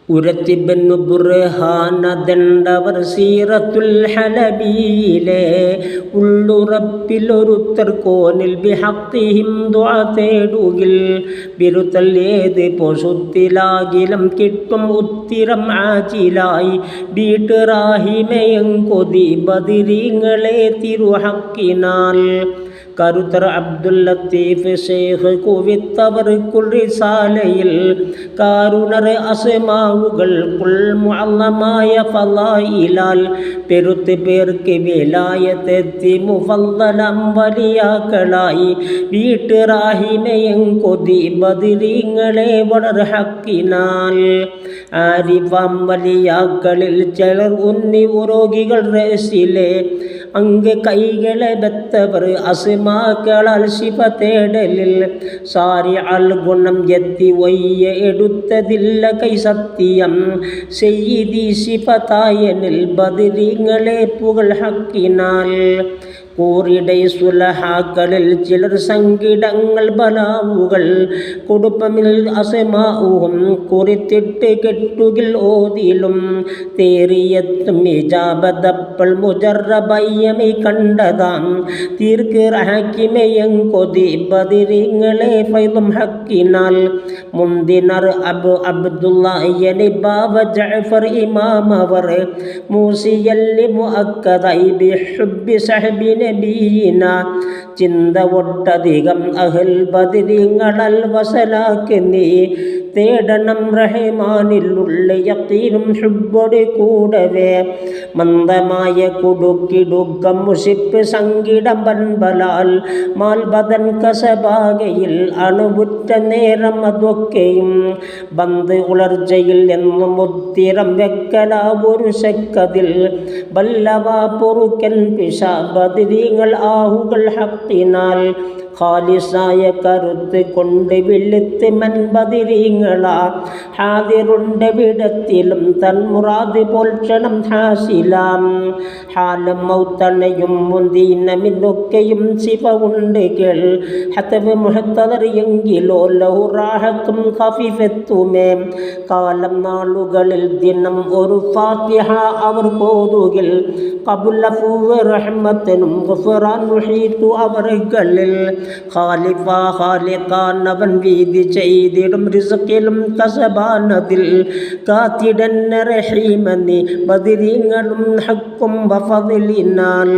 ഉരത്തിബിൻ ബുർഹാനദണ്ടവർ സീറത്തുൽ ഹലബിയിലെ ഉള്ളുറപ്പിലൊരുത്തർ കോനിൽ ബിഹഖിഹിം ദുആ തേടുകിൽ ബിരുത്തൽ ഏത് പൊസുത്തിലാകിലും കിട്ടും ഉത്തിരം ആജിലായി ബീട്ടുറാഹിമയം കൊതി ബദിരീങ്ങളെ തിരുഹക്കിനാൽ കരുത്തർ അബ്ദുൽ ലത്തീഫ് ഷേഖ് കുവിത്തവർ കുൽറിസാലയിൽ കാരുണർ അസ്മാവുകൾ മുഅല്ലമായ ഫളായിലാൽ പെരുത്ത് പേർക്ക് വിലായത്തെത്തി മുഫല്ലലം വലിയാക്കളായി വീട്ടുറാഹിമയം കൊതി ബദിരീങ്ങളെ വളർ ഹക്കിനാൽ ആരിഫാം വലിയാക്കളിൽ ചിലർ ഉന്നി രോഗികൾ റേസിലെ അങ്ങ് കൈകളെ ബത്തവർ അസ്മാക്കളാൽ ശിഫ തേടലിൽ സാരി അൽ ഗുണം എത്തി വയ്യ എടുത്തതില്ല കൈ സത്യം സെയ്യിദി ശിഫതായനിൽ ബദിരീങ്ങളെ പുകൾ ഹക്കിനാൽ കൂറിടൈ സുലഹാക്കളിൽ ചിലർ സങ്കിടങ്ങൾ ബലാവുകൾ കുടുംബമിൽ അസ്മാഉഹും കുറിത്തിട്ട് കെട്ടുകിൽ ഓതിലും തേറിയെത്തും ഇജാബതപ്പൾ മുജറബയ്യമൈ കണ്ടതാം തീർക്ക് റഹക്കിമയം കൊതി ബദിരീങ്ങളെ ഫൈലും ഹക്കിനാൽ മുന്തിനർ അബ്ദുല്ലാഹി ബാബ ജഅഫർ ഇമാമവർ മൂസിയല്ലി മുഅക്കദൈ ബിഹുബ്ബി സഹബിനെ നബീന ചിന്ത ഒട്ടധികം അഹൽ ബദിരീങ്ങളൽ വസലാക്ക് നീ തേടണം റഹ്മാനിലുള്ള യഖീനും ഹുബ്ബോട് കൂടവേ മന്ദമായ കുടുക്കിടുക്കം മുഷിപ്പ് സങ്കിടം പൻബലാൽ മാൽബദൻ കസബാകയിൽ അണുവുറ്റ നേരം അതൊക്കെയും ബന്ദ് ഉളർച്ചയിൽ എന്നും ഉത്തിരം വെക്കലാ ഒരു ശക്കതിൽ വല്ലവ പൊറുക്കൻ പിശ ബദിരീങ്ങൾ ആഹുകൾ ഹക്കിനാൽ ഖാലിസായ കരുത്ത് കൊണ്ട് വിളിത്ത് മൻബദിരീങ്ങളാ ഹാദിറുണ്ട് വിടത്തിലും തൻ മുറാദ് പോൽക്ഷണം ഹാസിലാം ഹാലും മൗത്തണയും മുന്തിനമിനൊക്കെയും ശിഫ ഉണ്ട് കേൾ ഹതവ് മുഹത്തദർ എങ്കിലോ ലഹു റാഹത്തും ഖഫീഫത്തുമേ കാലം നാളുകളിൽ ദിനം ഒരു ഫാത്തിഹ അവർ കോതുകിൽ ഖബുൽ അഫ്വ് റഹ്മത്തിനും ഗുഫ്റാൻ മുഹീത്തു അവർകളിൽ ഖാലിഖാൻ വീതി ചെയ്തിടും റിസ്ക്കിലും കസബാനതിൽ കാത്തിടന്ന റഹീമനി ബദിരീങ്ങളും ഹക്കും വഫളിനാൽ